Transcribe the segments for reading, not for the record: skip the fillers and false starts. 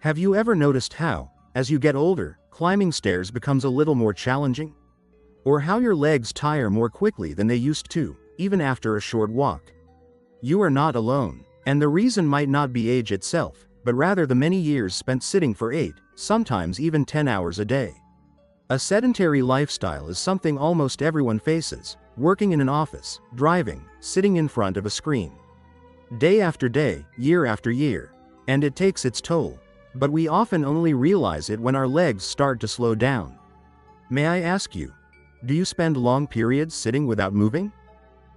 Have you ever noticed how, as you get older, climbing stairs becomes a little more challenging? Or how your legs tire more quickly than they used to, even after a short walk? You are not alone, and the reason might not be age itself, but rather the many years spent sitting for 8, sometimes even 10 hours a day. A sedentary lifestyle is something almost everyone faces, working in an office, driving, sitting in front of a screen. Day after day, year after year. And it takes its toll. But we often only realize it when our legs start to slow down. May I ask you, do you spend long periods sitting without moving?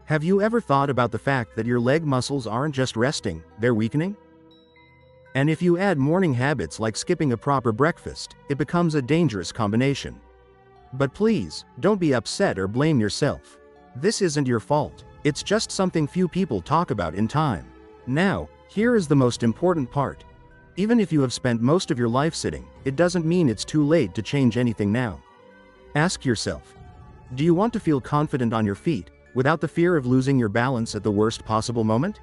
Have you ever thought about the fact that your leg muscles aren't just resting, they're weakening? And if you add morning habits like skipping a proper breakfast, it becomes a dangerous combination. But please, don't be upset or blame yourself. This isn't your fault. It's just something few people talk about in time. Now, here is the most important part. Even if you have spent most of your life sitting, it doesn't mean it's too late to change anything now. Ask yourself, do you want to feel confident on your feet, without the fear of losing your balance at the worst possible moment?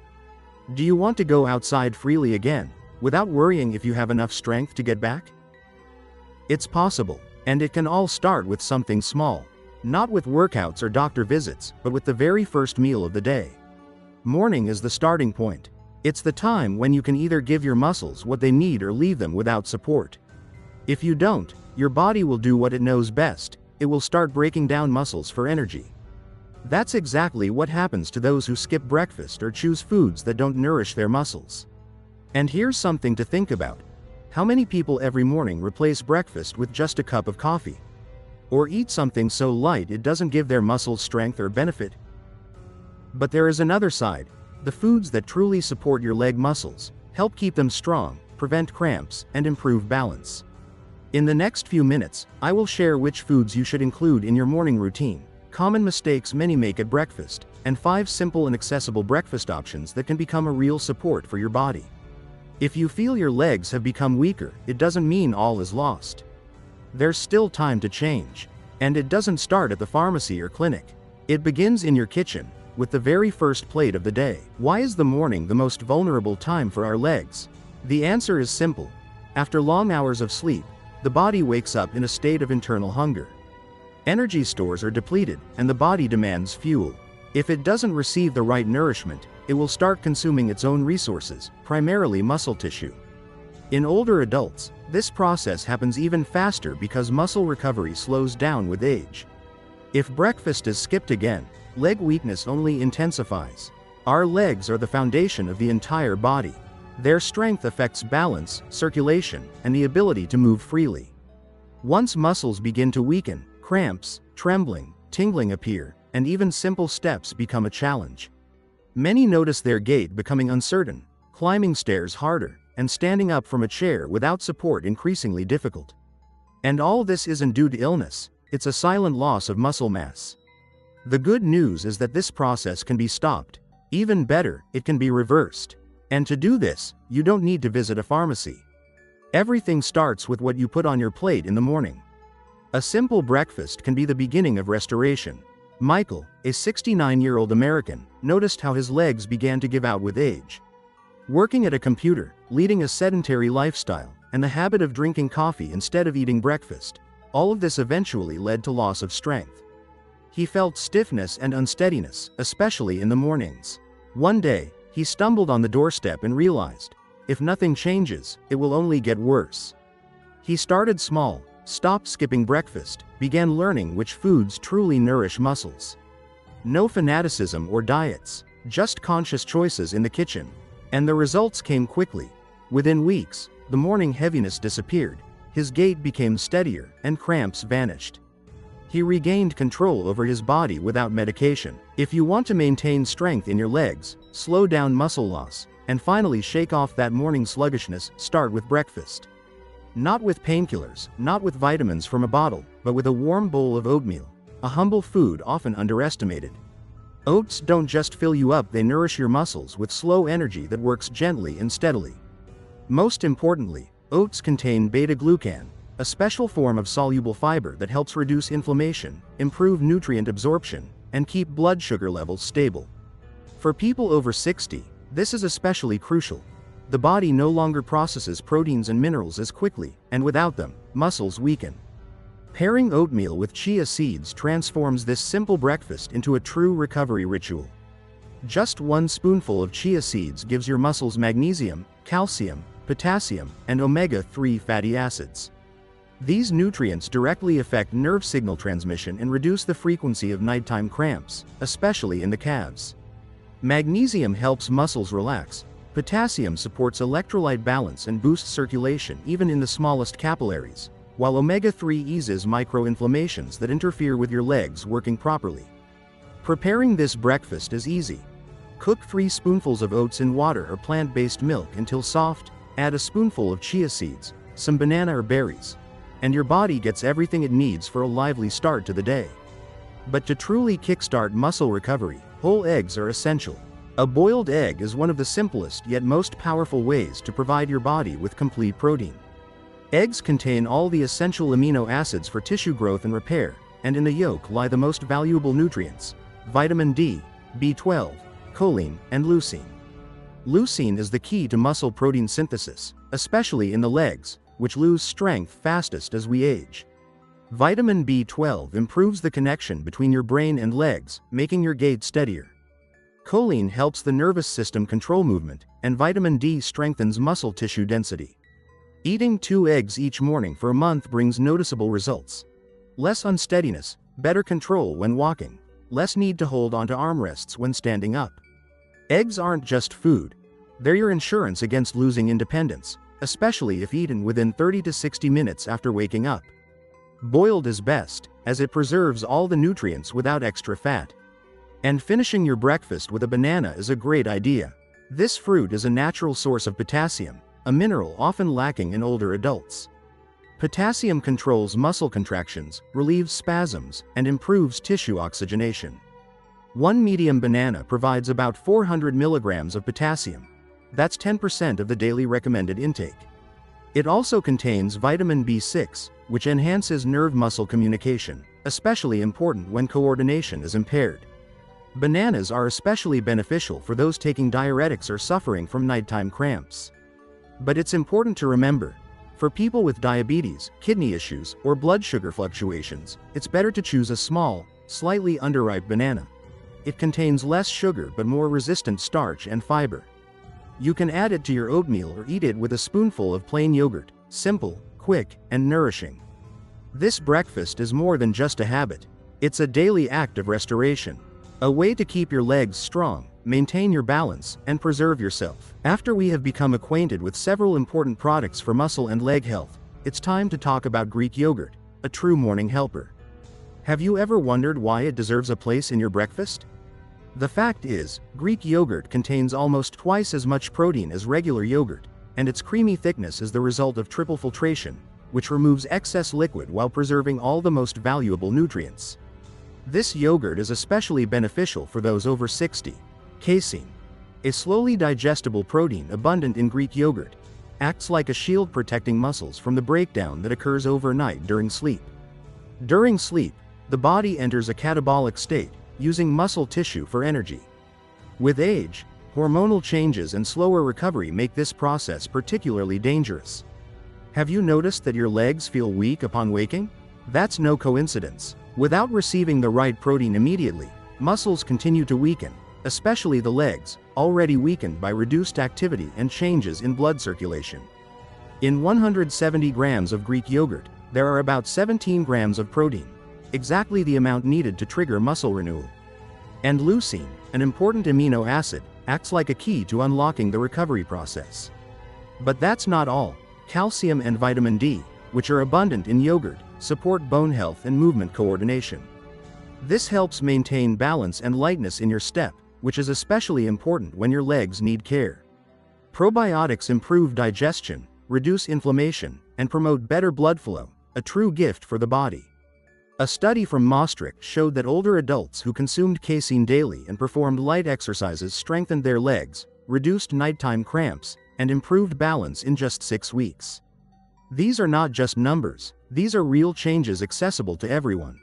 Do you want to go outside freely again, without worrying if you have enough strength to get back? It's possible, and it can all start with something small. Not with workouts or doctor visits, but with the very first meal of the day. Morning is the starting point. It's the time when you can either give your muscles what they need or leave them without support. If you don't, your body will do what it knows best. It will start breaking down muscles for energy. That's exactly what happens to those who skip breakfast or choose foods that don't nourish their muscles. And here's something to think about. How many people every morning replace breakfast with just a cup of coffee? Or eat something so light it doesn't give their muscles strength or benefit? But there is another side. The foods that truly support your leg muscles, help keep them strong, prevent cramps, and improve balance. In the next few minutes, I will share which foods you should include in your morning routine, common mistakes many make at breakfast, and 5 simple and accessible breakfast options that can become a real support for your body. If you feel your legs have become weaker, it doesn't mean all is lost. There's still time to change. And it doesn't start at the pharmacy or clinic. It begins in your kitchen, with the very first plate of the day. Why is the morning the most vulnerable time for our legs? The answer is simple. After long hours of sleep, the body wakes up in a state of internal hunger. Energy stores are depleted, and the body demands fuel. If it doesn't receive the right nourishment, it will start consuming its own resources, primarily muscle tissue. In older adults, this process happens even faster because muscle recovery slows down with age. If breakfast is skipped again, leg weakness only intensifies. Our legs are the foundation of the entire body. Their strength affects balance, circulation, and the ability to move freely. Once muscles begin to weaken, cramps, trembling, tingling appear, and even simple steps become a challenge. Many notice their gait becoming uncertain, climbing stairs harder, and standing up from a chair without support increasingly difficult. And all this isn't due to illness, it's a silent loss of muscle mass. The good news is that this process can be stopped. Even better, it can be reversed. And to do this, you don't need to visit a pharmacy. Everything starts with what you put on your plate in the morning. A simple breakfast can be the beginning of restoration. Michael, a 69-year-old American, noticed how his legs began to give out with age. Working at a computer, leading a sedentary lifestyle, and the habit of drinking coffee instead of eating breakfast, all of this eventually led to loss of strength. He felt stiffness and unsteadiness, especially in the mornings. One day, he stumbled on the doorstep and realized, if nothing changes, it will only get worse. He started small, stopped skipping breakfast, began learning which foods truly nourish muscles. No fanaticism or diets, just conscious choices in the kitchen. And the results came quickly. Within weeks, the morning heaviness disappeared, his gait became steadier, and cramps vanished. He regained control over his body without medication. If you want to maintain strength in your legs, slow down muscle loss, and finally shake off that morning sluggishness, start with breakfast. Not with painkillers, not with vitamins from a bottle, but with a warm bowl of oatmeal, a humble food often underestimated. Oats don't just fill you up, they nourish your muscles with slow energy that works gently and steadily. Most importantly, oats contain beta-glucan, a special form of soluble fiber that helps reduce inflammation, improve nutrient absorption, and keep blood sugar levels stable. For people over 60, this is especially crucial. The body no longer processes proteins and minerals as quickly, and without them, muscles weaken. Pairing oatmeal with chia seeds transforms this simple breakfast into a true recovery ritual. Just 1 spoonful of chia seeds gives your muscles magnesium, calcium, potassium, and omega-3 fatty acids. These nutrients directly affect nerve signal transmission and reduce the frequency of nighttime cramps, especially in the calves. Magnesium helps muscles relax. Potassium supports electrolyte balance and boosts circulation even in the smallest capillaries, while omega-3 eases microinflammations that interfere with your legs working properly. Preparing this breakfast is easy. Cook 3 spoonfuls of oats in water or plant-based milk until soft, add a spoonful of chia seeds, some banana or berries, and your body gets everything it needs for a lively start to the day. But to truly kickstart muscle recovery, whole eggs are essential. A boiled egg is one of the simplest yet most powerful ways to provide your body with complete protein. Eggs contain all the essential amino acids for tissue growth and repair, and in the yolk lie the most valuable nutrients: vitamin D, B12, choline, and leucine. Leucine is the key to muscle protein synthesis, especially in the legs, which lose strength fastest as we age. Vitamin B12 improves the connection between your brain and legs, making your gait steadier. Choline helps the nervous system control movement, and vitamin D strengthens muscle tissue density. Eating 2 eggs each morning for a month brings noticeable results. Less unsteadiness, better control when walking, less need to hold onto armrests when standing up. Eggs aren't just food. They're your insurance against losing independence, especially if eaten within 30 to 60 minutes after waking up. Boiled is best, as it preserves all the nutrients without extra fat. And finishing your breakfast with a banana is a great idea. This fruit is a natural source of potassium, a mineral often lacking in older adults. Potassium controls muscle contractions, relieves spasms, and improves tissue oxygenation. 1 medium banana provides about 400 milligrams of potassium. That's 10% of the daily recommended intake. It also contains vitamin B6, which enhances nerve-muscle communication, especially important when coordination is impaired. Bananas are especially beneficial for those taking diuretics or suffering from nighttime cramps. But it's important to remember, for people with diabetes, kidney issues, or blood sugar fluctuations, it's better to choose a small, slightly underripe banana. It contains less sugar but more resistant starch and fiber. You can add it to your oatmeal or eat it with a spoonful of plain yogurt, simple, quick, and nourishing. This breakfast is more than just a habit. It's a daily act of restoration. A way to keep your legs strong, maintain your balance, and preserve yourself. After we have become acquainted with several important products for muscle and leg health, it's time to talk about Greek yogurt, a true morning helper. Have you ever wondered why it deserves a place in your breakfast? The fact is, Greek yogurt contains almost twice as much protein as regular yogurt, and its creamy thickness is the result of triple filtration, which removes excess liquid while preserving all the most valuable nutrients. This yogurt is especially beneficial for those over 60. Casein, a slowly digestible protein abundant in Greek yogurt, acts like a shield protecting muscles from the breakdown that occurs overnight during sleep. During sleep, the body enters a catabolic state, using muscle tissue for energy. With age, hormonal changes and slower recovery make this process particularly dangerous. Have you noticed that your legs feel weak upon waking? That's no coincidence. Without receiving the right protein immediately, muscles continue to weaken, especially the legs, already weakened by reduced activity and changes in blood circulation. In 170 grams of Greek yogurt, there are about 17 grams of protein, exactly the amount needed to trigger muscle renewal. And leucine, an important amino acid, acts like a key to unlocking the recovery process. But that's not all. Calcium and vitamin D, which are abundant in yogurt, support bone health and movement coordination. This helps maintain balance and lightness in your step, which is especially important when your legs need care. Probiotics improve digestion, reduce inflammation, and promote better blood flow, a true gift for the body. A study from Maastricht showed that older adults who consumed casein daily and performed light exercises strengthened their legs, reduced nighttime cramps, and improved balance in just 6 weeks. These are not just numbers, these are real changes accessible to everyone.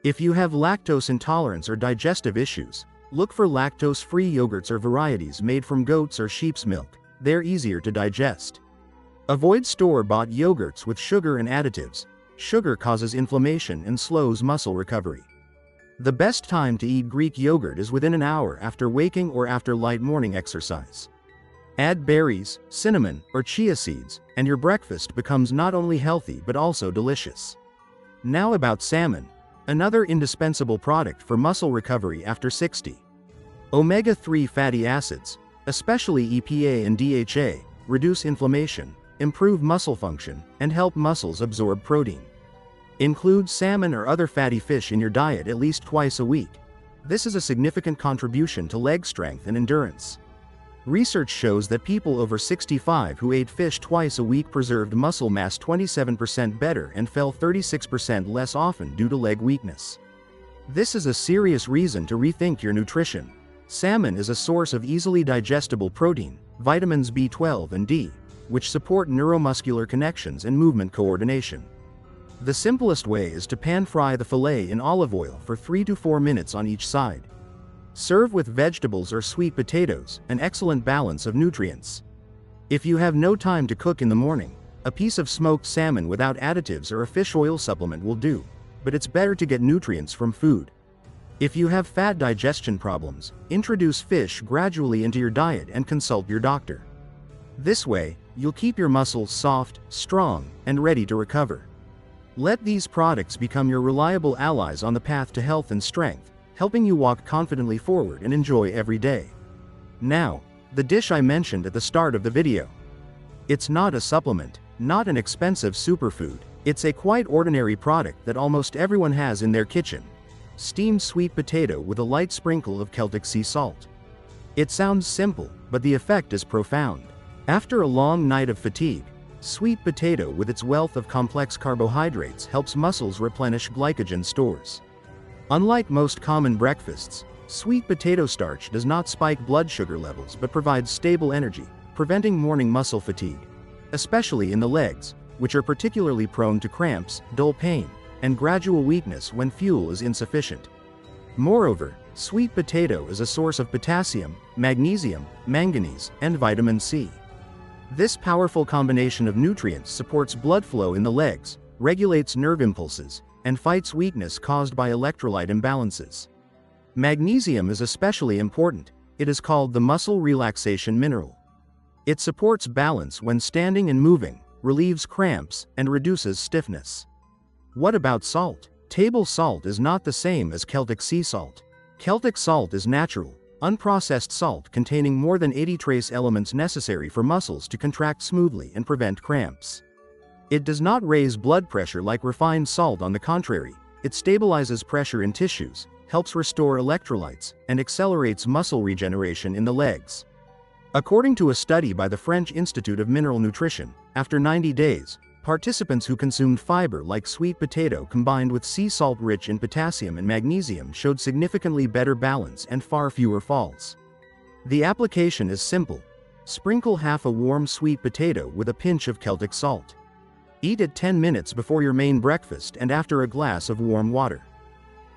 If you have lactose intolerance or digestive issues, look for lactose-free yogurts or varieties made from goat's or sheep's milk. they're easier to digest. Avoid store-bought yogurts with sugar and additives. Sugar causes inflammation and slows muscle recovery. The best time to eat Greek yogurt is within an hour after waking or after light morning exercise. Add berries, cinnamon, or chia seeds, and your breakfast becomes not only healthy but also delicious. Now about salmon, another indispensable product for muscle recovery after 60. Omega-3 fatty acids, especially EPA and DHA, reduce inflammation, improve muscle function, and help muscles absorb protein. Include salmon or other fatty fish in your diet at least twice a week. This is a significant contribution to leg strength and endurance. Research shows that people over 65 who ate fish twice a week preserved muscle mass 27% better and fell 36% less often due to leg weakness. This is a serious reason to rethink your nutrition. Salmon is a source of easily digestible protein, vitamins B12 and D, which support neuromuscular connections and movement coordination. The simplest way is to pan-fry the fillet in olive oil for 3 to 4 minutes on each side. Serve with vegetables or sweet potatoes, an excellent balance of nutrients. If you have no time to cook in the morning, a piece of smoked salmon without additives or a fish oil supplement will do, but it's better to get nutrients from food. If you have fat digestion problems, introduce fish gradually into your diet and consult your doctor. This way, you'll keep your muscles soft, strong, and ready to recover. Let these products become your reliable allies on the path to health and strength, helping you walk confidently forward and enjoy every day. Now, the dish I mentioned at the start of the video. It's not a supplement, not an expensive superfood. It's a quite ordinary product that almost everyone has in their kitchen. Steamed sweet potato with a light sprinkle of Celtic sea salt. It sounds simple, but the effect is profound. After a long night of fatigue, sweet potato with its wealth of complex carbohydrates helps muscles replenish glycogen stores. Unlike most common breakfasts, sweet potato starch does not spike blood sugar levels but provides stable energy, preventing morning muscle fatigue, especially in the legs, which are particularly prone to cramps, dull pain, and gradual weakness when fuel is insufficient. Moreover, sweet potato is a source of potassium, magnesium, manganese, and vitamin C. This powerful combination of nutrients supports blood flow in the legs, regulates nerve impulses, and fights weakness caused by electrolyte imbalances. Magnesium is especially important. It is called the muscle relaxation mineral. It supports balance when standing and moving, relieves cramps, and reduces stiffness. What about salt? Table salt is not the same as Celtic sea salt. Celtic salt is natural, unprocessed salt containing more than 80 trace elements necessary for muscles to contract smoothly and prevent cramps. It does not raise blood pressure like refined salt. On the contrary, it stabilizes pressure in tissues, helps restore electrolytes, and accelerates muscle regeneration in the legs. According to a study by the French Institute of Mineral Nutrition, after 90 days, participants who consumed fiber like sweet potato combined with sea salt rich in potassium and magnesium showed significantly better balance and far fewer falls. The application is simple. Sprinkle half a warm sweet potato with a pinch of Celtic salt. Eat it 10 minutes before your main breakfast and after a glass of warm water.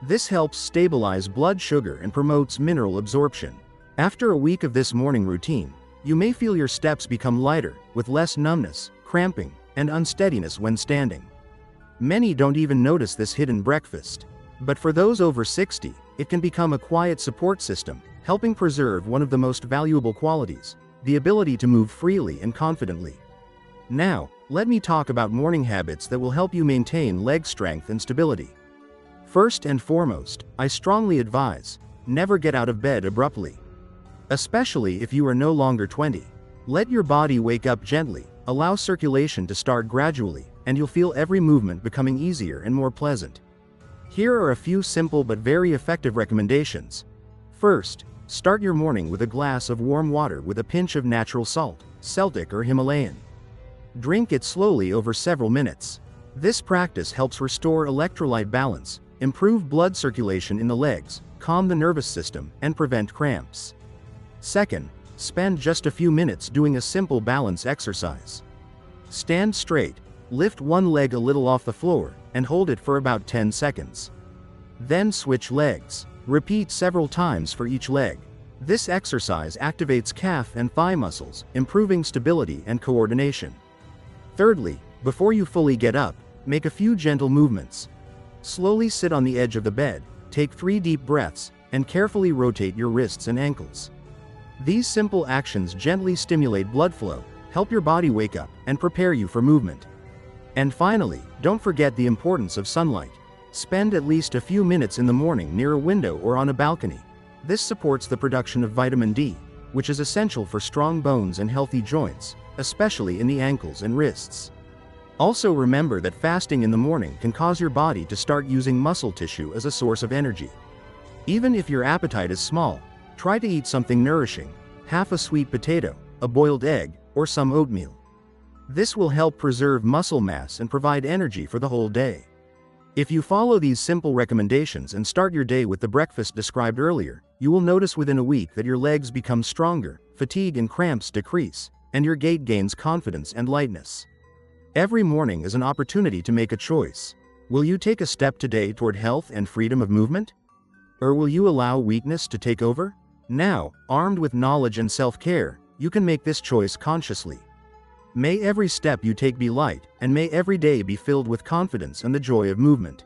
This helps stabilize blood sugar and promotes mineral absorption. After a week of this morning routine, you may feel your steps become lighter, with less numbness, cramping, and unsteadiness when standing. Many don't even notice this hidden breakfast. But for those over 60, it can become a quiet support system, helping preserve one of the most valuable qualities, the ability to move freely and confidently. Now, let me talk about morning habits that will help you maintain leg strength and stability. First and foremost, I strongly advise, never get out of bed abruptly. Especially if you are no longer 20. Let your body wake up gently, allow circulation to start gradually, and you'll feel every movement becoming easier and more pleasant. Here are a few simple but very effective recommendations. First, start your morning with a glass of warm water with a pinch of natural salt, Celtic or Himalayan. Drink it slowly over several minutes. This practice helps restore electrolyte balance, improve blood circulation in the legs, calm the nervous system, and prevent cramps. Second, spend just a few minutes doing a simple balance exercise. Stand straight, lift one leg a little off the floor, and hold it for about 10 seconds. Then switch legs. Repeat several times for each leg. This exercise activates calf and thigh muscles, improving stability and coordination. Thirdly, before you fully get up, make a few gentle movements. Slowly sit on the edge of the bed, take 3 deep breaths, and carefully rotate your wrists and ankles. These simple actions gently stimulate blood flow, help your body wake up, and prepare you for movement. And finally, don't forget the importance of sunlight. Spend at least a few minutes in the morning near a window or on a balcony. This supports the production of vitamin D, which is essential for strong bones and healthy joints, especially in the ankles and wrists. Also remember that fasting in the morning can cause your body to start using muscle tissue as a source of energy. Even if your appetite is small, try to eat something nourishing, half a sweet potato, a boiled egg, or some oatmeal. This will help preserve muscle mass and provide energy for the whole day. If you follow these simple recommendations and start your day with the breakfast described earlier, you will notice within a week that your legs become stronger, fatigue and cramps decrease, and your gait gains confidence and lightness. Every morning is an opportunity to make a choice. Will you take a step today toward health and freedom of movement? Or will you allow weakness to take over? Now, armed with knowledge and self-care, you can make this choice consciously. May every step you take be light, and may every day be filled with confidence and the joy of movement.